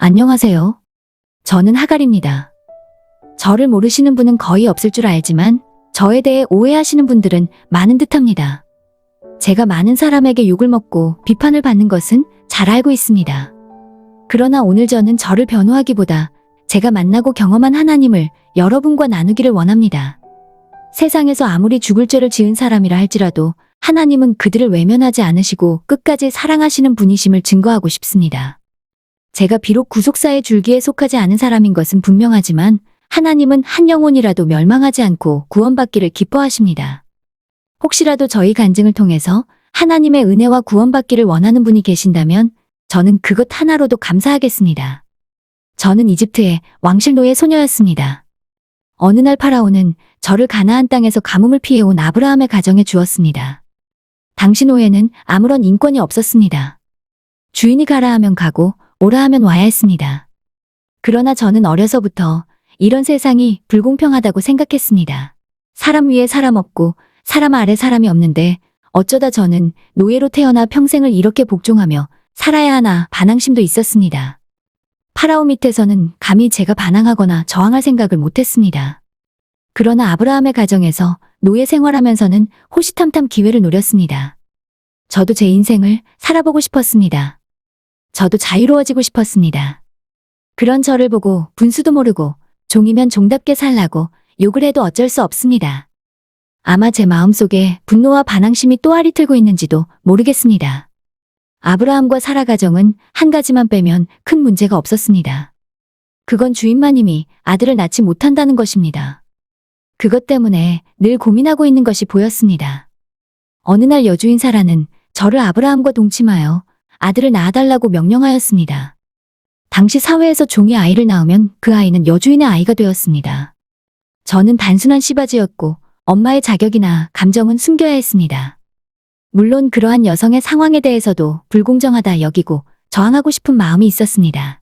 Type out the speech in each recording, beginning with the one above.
안녕하세요. 저는 하갈입니다. 저를 모르시는 분은 거의 없을 줄 알지만 저에 대해 오해하시는 분들은 많은 듯합니다. 제가 많은 사람에게 욕을 먹고 비판을 받는 것은 잘 알고 있습니다. 그러나 오늘 저는 저를 변호하기보다 제가 만나고 경험한 하나님을 여러분과 나누기를 원합니다. 세상에서 아무리 죽을 죄를 지은 사람이라 할지라도 하나님은 그들을 외면하지 않으시고 끝까지 사랑하시는 분이심을 증거하고 싶습니다. 제가 비록 구속사의 줄기에 속하지 않은 사람인 것은 분명하지만 하나님은 한 영혼이라도 멸망하지 않고 구원받기를 기뻐하십니다. 혹시라도 저희 간증을 통해서 하나님의 은혜와 구원받기를 원하는 분이 계신다면 저는 그것 하나로도 감사하겠습니다. 저는 이집트의 왕실노예 소녀였습니다. 어느 날 파라오는 저를 가나안 땅에서 가뭄을 피해온 아브라함의 가정에 주었습니다. 당시 노예는 아무런 인권이 없었습니다. 주인이 가라 하면 가고 오라 하면 와야 했습니다. 그러나 저는 어려서부터 이런 세상이 불공평하다고 생각했습니다. 사람 위에 사람 없고 사람 아래 사람이 없는데 어쩌다 저는 노예로 태어나 평생을 이렇게 복종하며 살아야 하나 반항심도 있었습니다. 파라오 밑에서는 감히 제가 반항하거나 저항할 생각을 못했습니다. 그러나 아브라함의 가정에서 노예 생활하면서는 호시탐탐 기회를 노렸습니다. 저도 제 인생을 살아보고 싶었습니다. 저도 자유로워지고 싶었습니다. 그런 저를 보고 분수도 모르고 종이면 종답게 살라고 욕을 해도 어쩔 수 없습니다. 아마 제 마음속에 분노와 반항심이 또아리 틀고 있는지도 모르겠습니다. 아브라함과 사라 가정은 한 가지만 빼면 큰 문제가 없었습니다. 그건 주인마님이 아들을 낳지 못한다는 것입니다. 그것 때문에 늘 고민하고 있는 것이 보였습니다. 어느 날 여주인 사라는 저를 아브라함과 동침하여 아들을 낳아달라고 명령하였습니다. 당시 사회에서 종이 아이를 낳으면 그 아이는 여주인의 아이가 되었습니다. 저는 단순한 씨바지였고 엄마의 자격이나 감정은 숨겨야 했습니다. 물론 그러한 여성의 상황에 대해서도 불공정하다 여기고 저항하고 싶은 마음이 있었습니다.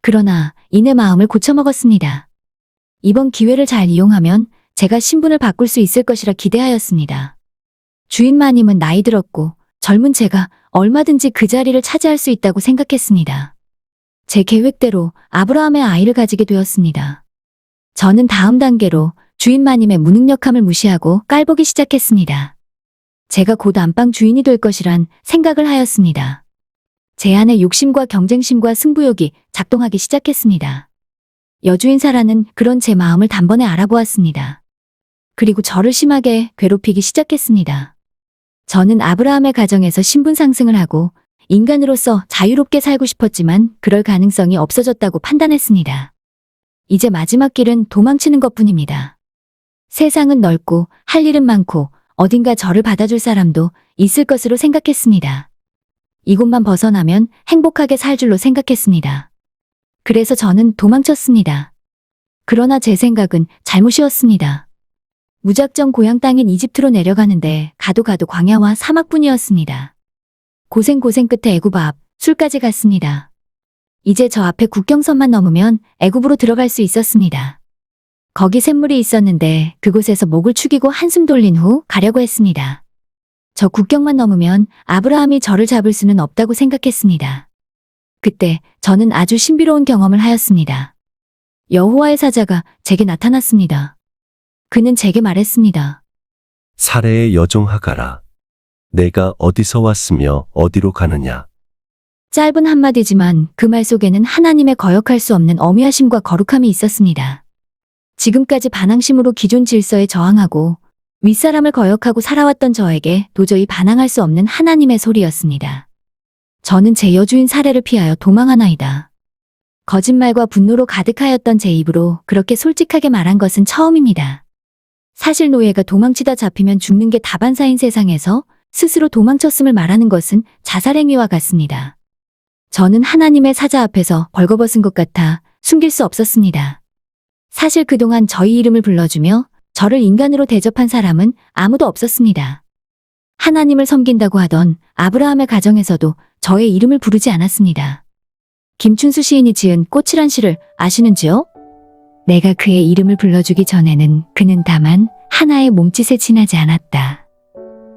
그러나 이내 마음을 고쳐먹었습니다. 이번 기회를 잘 이용하면 제가 신분을 바꿀 수 있을 것이라 기대하였습니다. 주인마님은 나이 들었고 젊은 제가 얼마든지 그 자리를 차지할 수 있다고 생각했습니다. 제 계획대로 아브라함의 아이를 가지게 되었습니다. 저는 다음 단계로 주인마님의 무능력함을 무시하고 깔보기 시작했습니다. 제가 곧 안방 주인이 될 것이란 생각을 하였습니다. 제 안에 욕심과 경쟁심과 승부욕이 작동하기 시작했습니다. 여주인 사라는 그런 제 마음을 단번에 알아보았습니다. 그리고 저를 심하게 괴롭히기 시작했습니다. 저는 아브라함의 가정에서 신분 상승을 하고 인간으로서 자유롭게 살고 싶었지만 그럴 가능성이 없어졌다고 판단했습니다. 이제 마지막 길은 도망치는 것뿐입니다. 세상은 넓고 할 일은 많고 어딘가 저를 받아줄 사람도 있을 것으로 생각했습니다. 이곳만 벗어나면 행복하게 살 줄로 생각했습니다. 그래서 저는 도망쳤습니다. 그러나 제 생각은 잘못이었습니다. 무작정 고향 땅인 이집트로 내려가는데 가도 광야와 사막뿐이었습니다. 고생 끝에 애굽 앞 술까지 갔습니다. 이제 저 앞에 국경선만 넘으면 애굽으로 들어갈 수 있었습니다. 거기 샘물이 있었는데 그곳에서 목을 축이고 한숨 돌린 후 가려고 했습니다. 저 국경만 넘으면 아브라함이 저를 잡을 수는 없다고 생각했습니다. 그때 저는 아주 신비로운 경험을 하였습니다. 여호와의 사자가 제게 나타났습니다. 그는 제게 말했습니다. 사레의 여종 하갈아, 내가 어디서 왔으며 어디로 가느냐? 짧은 한마디지만 그 말 속에는 하나님의 거역할 수 없는 어미하심과 거룩함이 있었습니다. 지금까지 반항심으로 기존 질서에 저항하고 윗사람을 거역하고 살아왔던 저에게 도저히 반항할 수 없는 하나님의 소리였습니다. 저는 제 여주인 사례를 피하여 도망하나이다. 거짓말과 분노로 가득하였던 제 입으로 그렇게 솔직하게 말한 것은 처음입니다. 사실 노예가 도망치다 잡히면 죽는 게 다반사인 세상에서 스스로 도망쳤음을 말하는 것은 자살행위와 같습니다. 저는 하나님의 사자 앞에서 벌거벗은 것 같아 숨길 수 없었습니다. 사실 그동안 저희 이름을 불러주며 저를 인간으로 대접한 사람은 아무도 없었습니다. 하나님을 섬긴다고 하던 아브라함의 가정에서도 저의 이름을 부르지 않았습니다. 김춘수 시인이 지은 꽃이란 시를 아시는지요? 내가 그의 이름을 불러주기 전에는 그는 다만 하나의 몸짓에 지나지 않았다.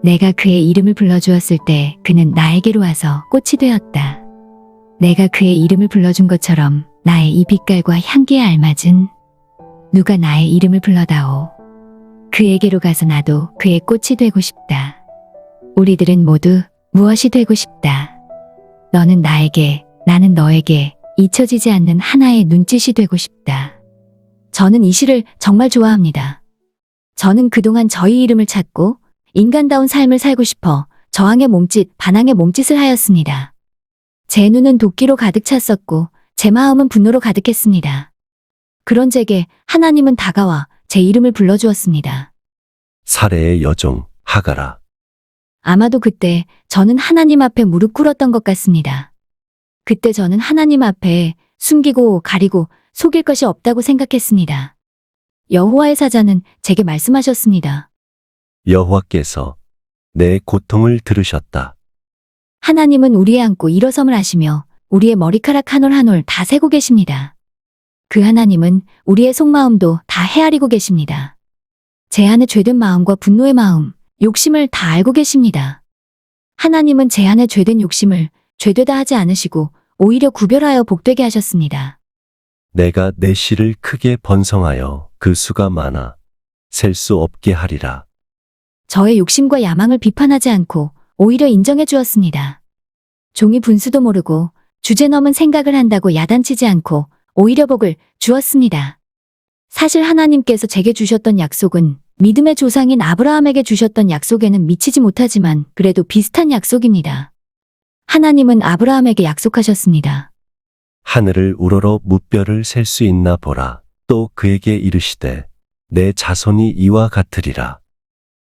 내가 그의 이름을 불러주었을 때 그는 나에게로 와서 꽃이 되었다. 내가 그의 이름을 불러준 것처럼 나의 이 빛깔과 향기에 알맞은 누가 나의 이름을 불러다오. 그에게로 가서 나도 그의 꽃이 되고 싶다. 우리들은 모두 무엇이 되고 싶다. 너는 나에게, 나는 너에게 잊혀지지 않는 하나의 눈짓이 되고 싶다. 저는 이 시를 정말 좋아합니다. 저는 그동안 저희 이름을 찾고 인간다운 삶을 살고 싶어 저항의 몸짓, 반항의 몸짓을 하였습니다. 제 눈은 도끼로 가득 찼었고 제 마음은 분노로 가득했습니다. 그런 제게 하나님은 다가와 제 이름을 불러주었습니다. 사례의 여종 하가라. 아마도 그때 저는 하나님 앞에 무릎 꿇었던 것 같습니다. 그때 저는 하나님 앞에 숨기고 가리고 속일 것이 없다고 생각했습니다. 여호와의 사자는 제게 말씀하셨습니다. 여호와께서 내 고통을 들으셨다. 하나님은 우리의 안고 일어섬을 하시며 우리의 머리카락 한 올 한 올 다 세고 계십니다. 그 하나님은 우리의 속마음도 다 헤아리고 계십니다. 제 안에 죄된 마음과 분노의 마음, 욕심을 다 알고 계십니다. 하나님은 제 안에 죄된 욕심을 죄되다 하지 않으시고 오히려 구별하여 복되게 하셨습니다. 내가 내 씨를 크게 번성하여 그 수가 많아 셀 수 없게 하리라. 저의 욕심과 야망을 비판하지 않고 오히려 인정해 주었습니다. 종이 분수도 모르고 주제넘은 생각을 한다고 야단치지 않고 오히려 복을 주었습니다. 사실 하나님께서 제게 주셨던 약속은 믿음의 조상인 아브라함에게 주셨던 약속에는 미치지 못하지만 그래도 비슷한 약속입니다. 하나님은 아브라함에게 약속하셨습니다. 하늘을 우러러 무뼈를 셀 수 있나 보라. 또 그에게 이르시되 내 자손이 이와 같으리라.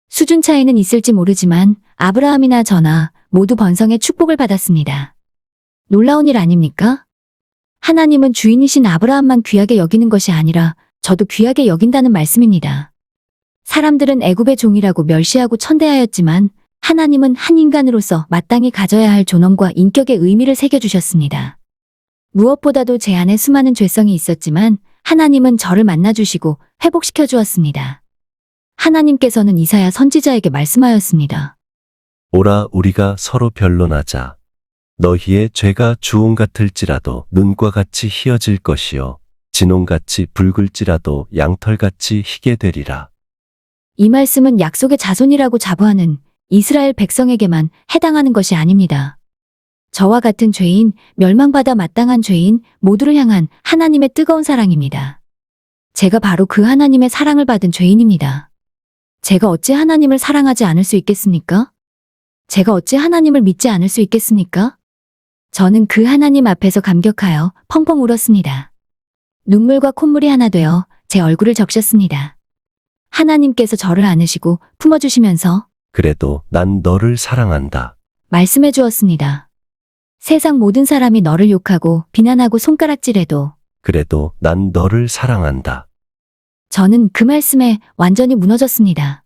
수준 차이는 있을지 모르지만 아브라함이나 저나 모두 번성의 축복을 받았습니다. 놀라운 일 아닙니까? 하나님은 주인이신 아브라함만 귀하게 여기는 것이 아니라 저도 귀하게 여긴다는 말씀입니다. 사람들은 애굽의 종이라고 멸시하고 천대하였지만 하나님은 한 인간으로서 마땅히 가져야 할 존엄과 인격의 의미를 새겨주셨습니다. 무엇보다도 제 안에 수많은 죄성이 있었지만 하나님은 저를 만나주시고 회복시켜 주었습니다. 하나님께서는 이사야 선지자에게 말씀하였습니다. 오라 우리가 서로 변론하자. 너희의 죄가 주홍 같을지라도 눈과 같이 희어질 것이요 진홍같이 붉을지라도 양털같이 희게 되리라. 이 말씀은 약속의 자손이라고 자부하는 이스라엘 백성에게만 해당하는 것이 아닙니다. 저와 같은 죄인, 멸망받아 마땅한 죄인 모두를 향한 하나님의 뜨거운 사랑입니다. 제가 바로 그 하나님의 사랑을 받은 죄인입니다. 제가 어찌 하나님을 사랑하지 않을 수 있겠습니까? 제가 어찌 하나님을 믿지 않을 수 있겠습니까? 저는 그 하나님 앞에서 감격하여 펑펑 울었습니다. 눈물과 콧물이 하나 되어 제 얼굴을 적셨습니다. 하나님께서 저를 안으시고 품어주시면서 그래도 난 너를 사랑한다. 말씀해 주었습니다. 세상 모든 사람이 너를 욕하고 비난하고 손가락질해도 그래도 난 너를 사랑한다. 저는 그 말씀에 완전히 무너졌습니다.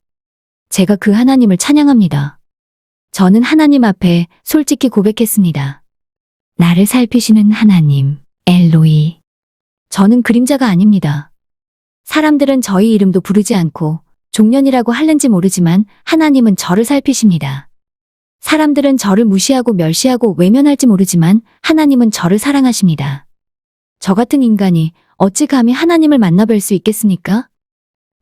제가 그 하나님을 찬양합니다. 저는 하나님 앞에 솔직히 고백했습니다. 나를 살피시는 하나님, 엘로이. 저는 그림자가 아닙니다. 사람들은 저희 이름도 부르지 않고 종년이라고 할는지 모르지만 하나님은 저를 살피십니다. 사람들은 저를 무시하고 멸시하고 외면할지 모르지만 하나님은 저를 사랑하십니다. 저 같은 인간이 어찌 감히 하나님을 만나뵐 수 있겠습니까?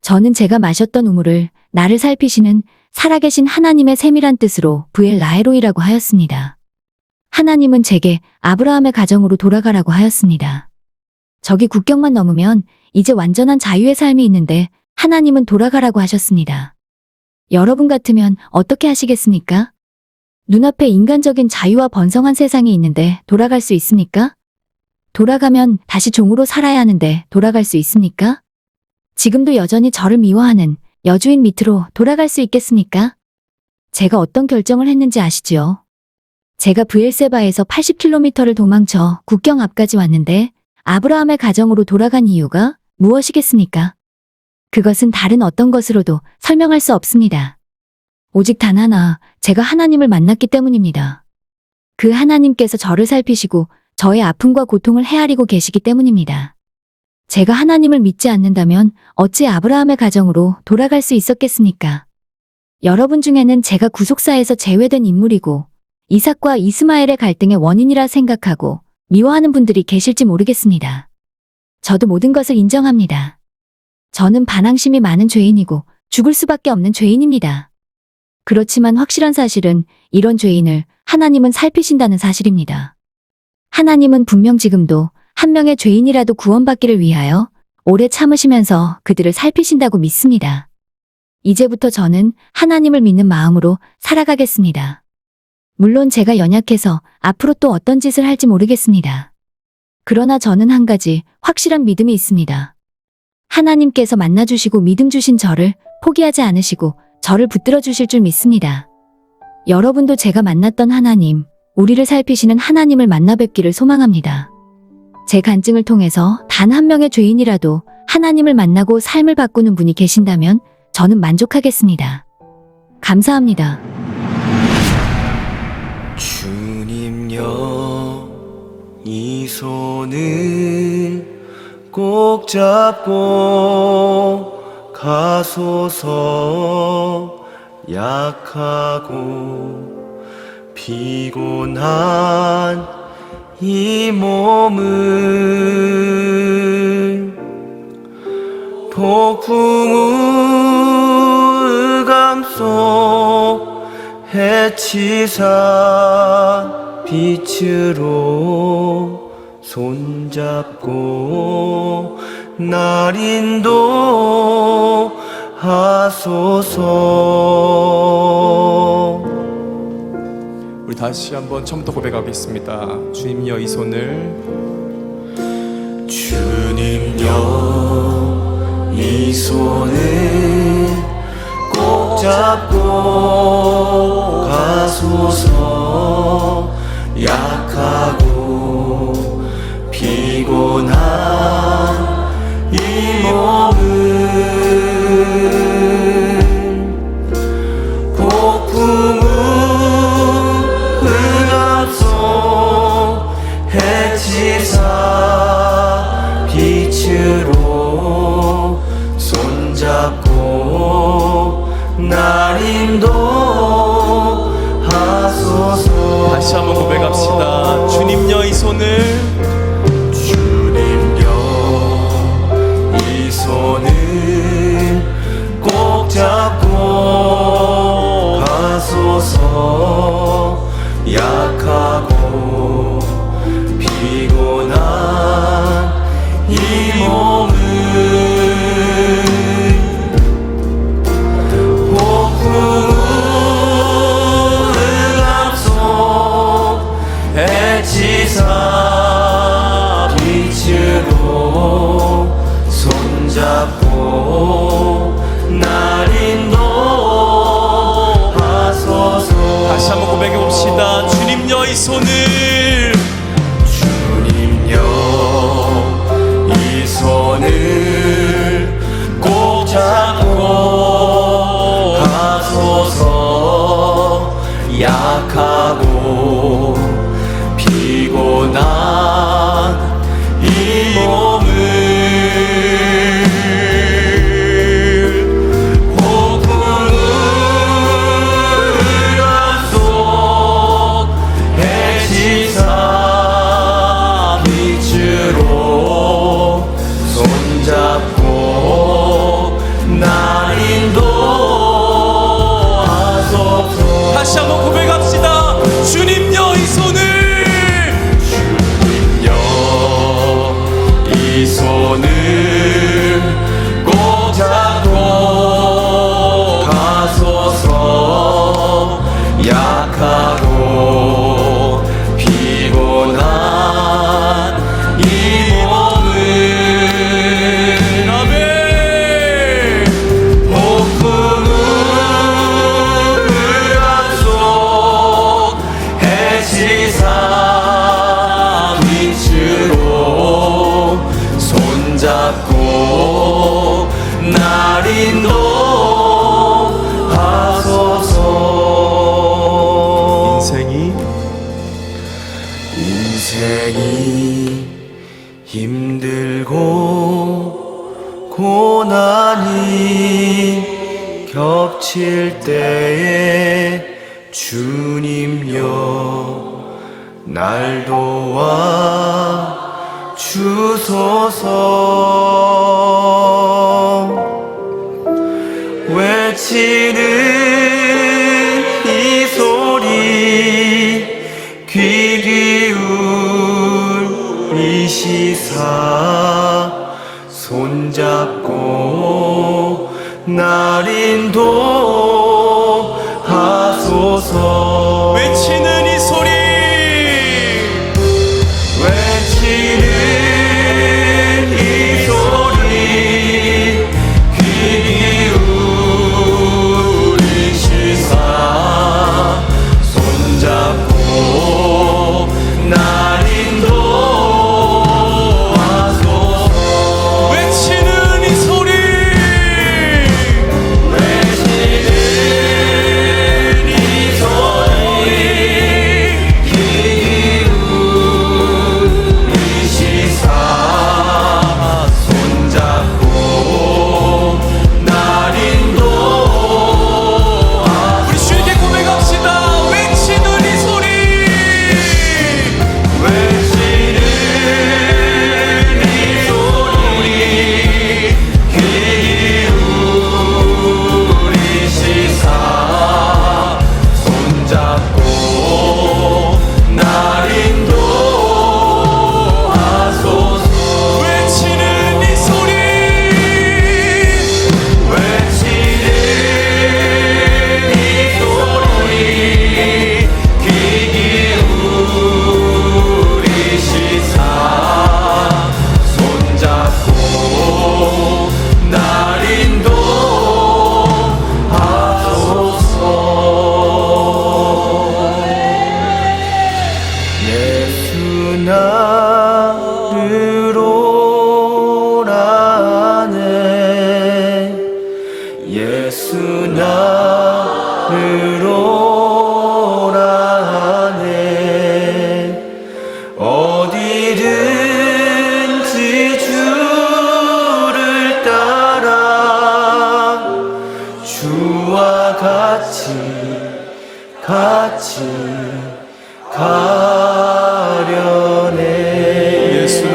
저는 제가 마셨던 우물을 나를 살피시는 살아계신 하나님의 세밀한 뜻으로 브엘 라에로이라고 하였습니다. 하나님은 제게 아브라함의 가정으로 돌아가라고 하였습니다. 저기 국경만 넘으면 이제 완전한 자유의 삶이 있는데 하나님은 돌아가라고 하셨습니다. 여러분 같으면 어떻게 하시겠습니까? 눈앞에 인간적인 자유와 번성한 세상이 있는데 돌아갈 수 있습니까? 돌아가면 다시 종으로 살아야 하는데 돌아갈 수 있습니까? 지금도 여전히 저를 미워하는 여주인 밑으로 돌아갈 수 있겠습니까? 제가 어떤 결정을 했는지 아시지요? 제가 브엘세바에서 80km를 도망쳐 국경 앞까지 왔는데 아브라함의 가정으로 돌아간 이유가 무엇이겠습니까? 그것은 다른 어떤 것으로도 설명할 수 없습니다. 오직 단 하나, 제가 하나님을 만났기 때문입니다. 그 하나님께서 저를 살피시고 저의 아픔과 고통을 헤아리고 계시기 때문입니다. 제가 하나님을 믿지 않는다면 어찌 아브라함의 가정으로 돌아갈 수 있었겠습니까? 여러분 중에는 제가 구속사에서 제외된 인물이고 이삭과 이스마엘의 갈등의 원인이라 생각하고 미워하는 분들이 계실지 모르겠습니다. 저도 모든 것을 인정합니다. 저는 반항심이 많은 죄인이고 죽을 수밖에 없는 죄인입니다. 그렇지만 확실한 사실은 이런 죄인을 하나님은 살피신다는 사실입니다. 하나님은 분명 지금도 한 명의 죄인이라도 구원받기를 위하여 오래 참으시면서 그들을 살피신다고 믿습니다. 이제부터 저는 하나님을 믿는 마음으로 살아가겠습니다. 물론 제가 연약해서 앞으로 또 어떤 짓을 할지 모르겠습니다. 그러나 저는 한 가지 확실한 믿음이 있습니다. 하나님께서 만나주시고 믿음 주신 저를 포기하지 않으시고 저를 붙들어 주실 줄 믿습니다. 여러분도 제가 만났던 하나님, 우리를 살피시는 하나님을 만나 뵙기를 소망합니다. 제 간증을 통해서 단 한 명의 죄인이라도 하나님을 만나고 삶을 바꾸는 분이 계신다면 저는 만족하겠습니다. 감사합니다. 주님여, 이 손을 꼭 잡고 가소서. 약하고 피곤한 이 몸을 폭풍우 감속 해치사 빛으로 손잡고 날 인도하소서. 우리 다시 한번 처음부터 고백하겠습니다. 주님여, 이 손을 주님여, 이 손을 꼭 잡고 가소서. 약하고 피곤한 이 몸을 폭풍우 흑암속 해치사 빛으로 손잡고 날 인도하소서. 다시 한번 고백합시다. 주님여, 이 손을 주님여, 이 손을 꼭 잡고 가소서. 약하고 피곤한 이 몸을 폭풍우 흑암속 해치사 빛으로 손잡고 날 인도하소서. 다시 한번 고백해 봅시다. 주님여, 이 손을 주님여, 이 손을 꼭 잡고 가소서. 약하고 피곤한 이 몸을 폭풍우 흑암속 해치사 빛으로 손잡고 날 인도하소서. 다시 한번 고백합시다. 주님여, 이 손을 주님여, 이 손을 꼭 잡고 가소서. 약하고 피곤한 이 몸을 아멘. 폭풍우 흑암속 해치사 빛으로 손잡고 날 인도하소서. 인생이 힘들고 고난이 겹칠 때에 주님여, 날 도와 주소서. 외치는 이 소리 귀 기울이시사 손잡고 날 인도하소서. 외치는 이 소리, 외치는 이 소리 귀 기울이시사 손잡고 날 인도하소서. 외치는 이 소리, 외치는 이 소리 귀 기울이시사 손잡고 날 인도하소서. 우리 주님께 고백합시다. 외치는 이 소리, 외치는 이 소리 귀 기울이시사 손잡고 날 인도하소서. 외치는 이 소리, 외치는 이 소리 귀 기울이시사 손잡고 날 인도하소서. 예수 나를 오라네. 예수 나를 오라네. 어디든지 주를 따라 주와 같이 가려네. 예수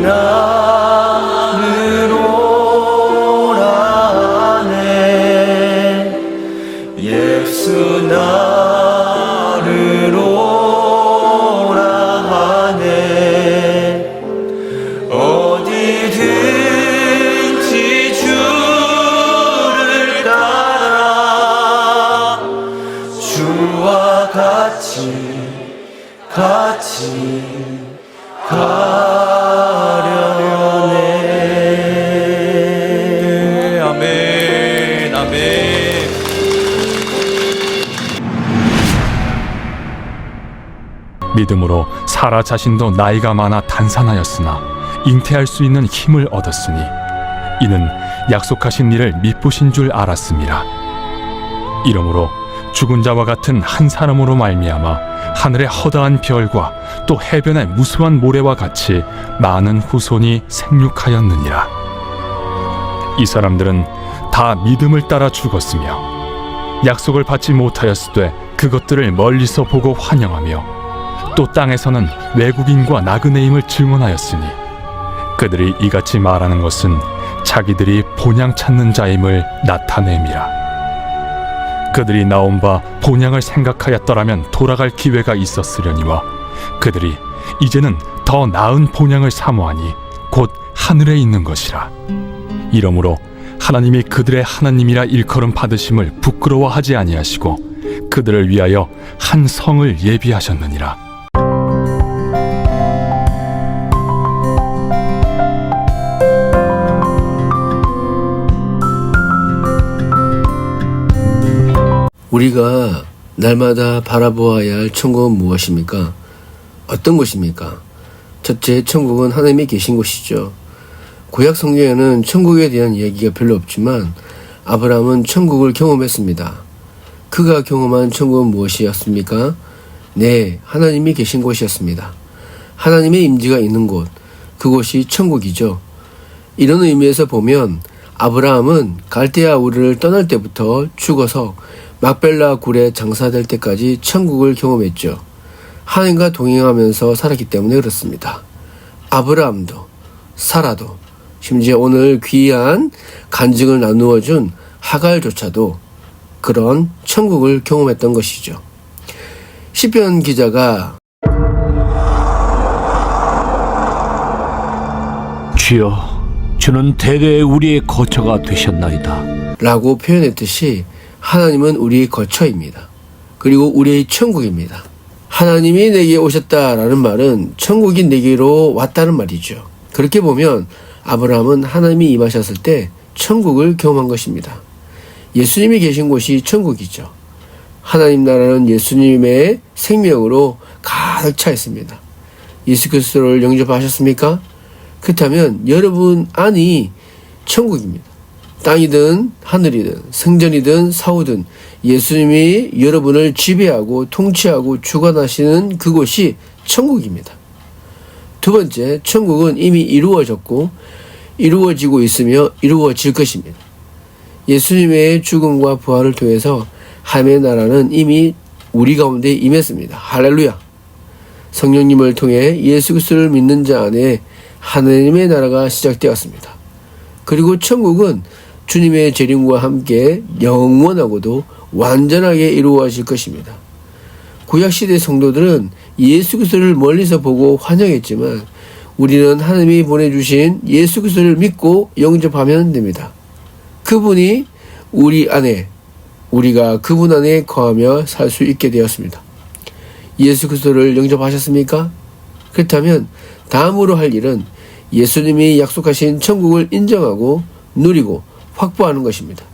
나를 오라네. 예수 나를 오라네. 어디든지 주를 따라 주와 같이 가려네. 아멘, 아멘. 믿음으로 사라 자신도 나이가 많아 단산하였으나 잉태할 수 있는 힘을 얻었으니 이는 약속하신 일을 미쁘신 줄 알았음이라. 이러므로 죽은 자와 같은 한 사람으로 말미암아 하늘의 허다한 별과 또 해변의 무수한 모래와 같이 많은 후손이 생육하였느니라. 이 사람들은 다 믿음을 따라 죽었으며 약속을 받지 못하였으되 그것들을 멀리서 보고 환영하며 또 땅에서는 외국인과 나그네임을 증언하였으니 그들이 이같이 말하는 것은 자기들이 본향 찾는 자임을 나타냄이라. 그들이 나온 바 본향을 생각하였더라면 돌아갈 기회가 있었으려니와 그들이 이제는 더 나은 본향을 사모하니 곧 하늘에 있는 것이라. 이러므로 하나님이 그들의 하나님이라 일컬음 받으심을 부끄러워하지 아니하시고 그들을 위하여 한 성을 예비하셨느니라. 우리가 날마다 바라보아야 할 천국은 무엇입니까? 어떤 곳입니까? 첫째, 천국은 하나님이 계신 곳이죠. 구약 성경에는 천국에 대한 이야기가 별로 없지만 아브라함은 천국을 경험했습니다. 그가 경험한 천국은 무엇이었습니까? 네, 하나님이 계신 곳이었습니다. 하나님의 임재가 있는 곳, 그곳이 천국이죠. 이런 의미에서 보면 아브라함은 갈대아 우르를 떠날 때부터 죽어서 막벨라 굴에 장사될 때까지 천국을 경험했죠. 하나님과 동행하면서 살았기 때문에 그렇습니다. 아브라함도 사라도 심지어 오늘 귀한 간증을 나누어준 하갈조차도 그런 천국을 경험했던 것이죠. 시편 기자가 주여, 주는 대대 우리의 거처가 되셨나이다. 라고 표현했듯이 하나님은 우리의 거처입니다. 그리고 우리의 천국입니다. 하나님이 내게 오셨다라는 말은 천국이 내게로 왔다는 말이죠. 그렇게 보면 아브라함은 하나님이 임하셨을 때 천국을 경험한 것입니다. 예수님이 계신 곳이 천국이죠. 하나님 나라는 예수님의 생명으로 가득 차 있습니다. 예수 그리스도를 영접하셨습니까? 그렇다면 여러분 안이 천국입니다. 땅이든 하늘이든 성전이든 사후든 예수님이 여러분을 지배하고 통치하고 주관하시는 그곳이 천국입니다. 두 번째, 천국은 이미 이루어졌고 이루어지고 있으며 이루어질 것입니다. 예수님의 죽음과 부활을 통해서 하나님의 나라는 이미 우리 가운데 임했습니다. 할렐루야. 성령님을 통해 예수 그리스도를 믿는 자 안에 하나님의 나라가 시작되었습니다. 그리고 천국은 주님의 재림과 함께 영원하고도 완전하게 이루어질 것입니다. 구약시대 성도들은 예수 그리스도를 멀리서 보고 환영했지만 우리는 하나님이 보내주신 예수 그리스도를 믿고 영접하면 됩니다. 그분이 우리 안에, 우리가 그분 안에 거하며 살 수 있게 되었습니다. 예수 그리스도를 영접하셨습니까? 그렇다면 다음으로 할 일은 예수님이 약속하신 천국을 인정하고 누리고 확보하는 것입니다.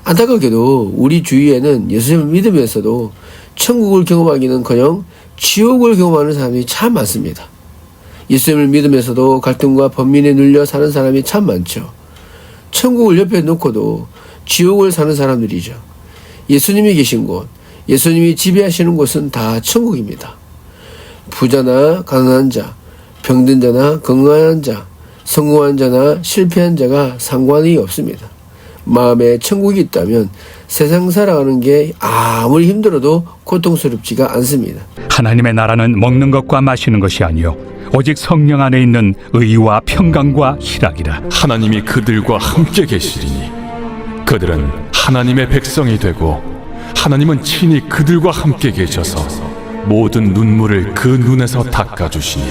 안타깝게도 우리 주위에는 예수님을 믿으면서도 천국을 경험하기는커녕 지옥을 경험하는 사람이 참 많습니다. 예수님을 믿으면서도 갈등과 번민에 눌려 사는 사람이 참 많죠. 천국을 옆에 놓고도 지옥을 사는 사람들이죠. 예수님이 계신 곳, 예수님이 지배하시는 곳은 다 천국입니다. 부자나 가난한 자, 병든 자나 건강한 자, 성공한 자나 실패한 자가 상관이 없습니다. 마음에 천국이 있다면 세상 살아가는 게 아무리 힘들어도 고통스럽지가 않습니다. 하나님의 나라는 먹는 것과 마시는 것이 아니요 오직 성령 안에 있는 의와 평강과 희락이라. 하나님이 그들과 함께 계시리니 그들은 하나님의 백성이 되고 하나님은 친히 그들과 함께 계셔서 모든 눈물을 그 눈에서 닦아주시니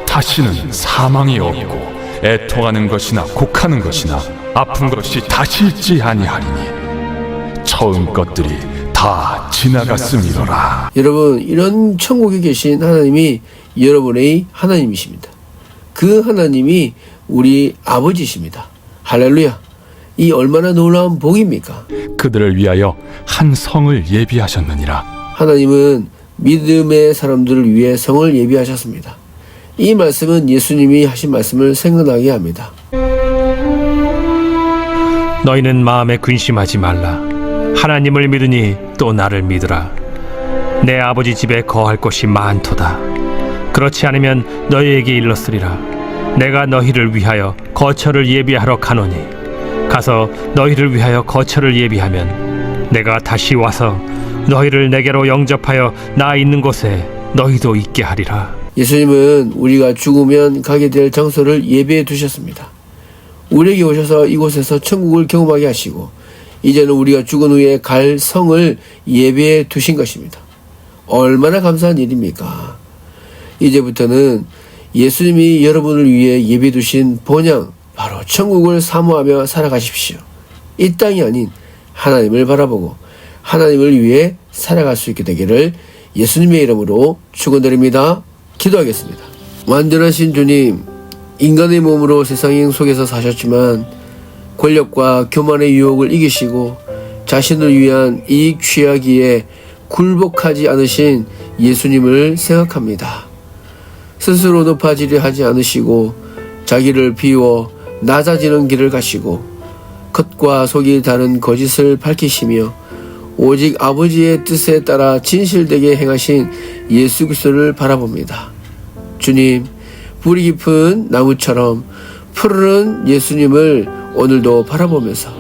다시는 사망이 없고 애통하는 것이나 곡하는 것이나 아픈 것이 다시 있지 아니하리니 처음 것들이 다 지나갔음이로라. 여러분, 이런 천국에 계신 하나님이 여러분의 하나님이십니다. 그 하나님이 우리 아버지십니다. 할렐루야. 이 얼마나 놀라운 복입니까? 그들을 위하여 한 성을 예비하셨느니라. 하나님은 믿음의 사람들을 위해 성을 예비하셨습니다. 이 말씀은 예수님이 하신 말씀을 생각나게 합니다. 너희는 마음에 근심하지 말라. 하나님을 믿으니 또 나를 믿으라. 내 아버지 집에 거할 곳이 많도다. 그렇지 않으면 너희에게 일렀으리라. 내가 너희를 위하여 거처를 예비하러 가노니 가서 너희를 위하여 거처를 예비하면 내가 다시 와서 너희를 내게로 영접하여 나 있는 곳에 너희도 있게 하리라. 예수님은 우리가 죽으면 가게 될 장소를 예비해 두셨습니다. 우리에게 오셔서 이곳에서 천국을 경험하게 하시고 이제는 우리가 죽은 후에 갈 성을 예비해 두신 것입니다. 얼마나 감사한 일입니까? 이제부터는 예수님이 여러분을 위해 예비해 두신 본향, 바로 천국을 사모하며 살아가십시오. 이 땅이 아닌 하나님을 바라보고 하나님을 위해 살아갈 수 있게 되기를 예수님의 이름으로 축원드립니다. 기도하겠습니다. 완전하신 주님, 인간의 몸으로 세상 속에서 사셨지만 권력과 교만의 유혹을 이기시고 자신을 위한 이익 취하기에 굴복하지 않으신 예수님을 생각합니다. 스스로 높아지려 하지 않으시고 자기를 비워 낮아지는 길을 가시고 겉과 속이 다른 거짓을 밝히시며 오직 아버지의 뜻에 따라 진실되게 행하신 예수 그리스도를 바라봅니다. 주님, 뿌리 깊은 나무처럼 푸르른 예수님을 오늘도 바라보면서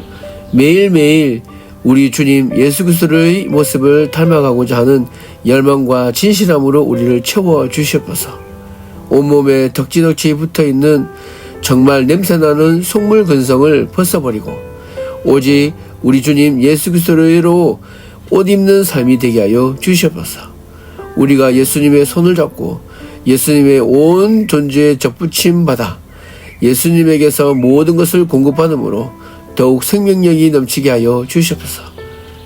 매일매일 우리 주님 예수 그리스도의 모습을 닮아가고자 하는 열망과 진실함으로 우리를 채워 주시옵소서. 온몸에 덕지덕지 붙어있는 정말 냄새나는 속물 근성을 벗어버리고 오직 우리 주님 예수 그리스도로 옷 입는 삶이 되게 하여 주시옵소서. 우리가 예수님의 손을 잡고 예수님의 온 존재에 접붙임 받아 예수님에게서 모든 것을 공급받음으로 더욱 생명력이 넘치게 하여 주시옵소서.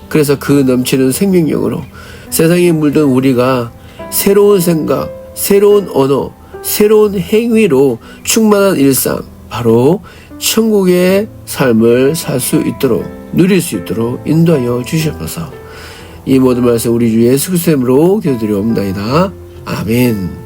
그래서 그 넘치는 생명력으로 세상에 물든 우리가 새로운 생각, 새로운 언어, 새로운 행위로 충만한 일상, 바로 천국의 삶을 살 수 있도록, 누릴 수 있도록 인도하여 주시옵소서. 이 모든 말씀 우리 주 예수 그리스도의 이름으로 기도드리옵나이다. 아멘.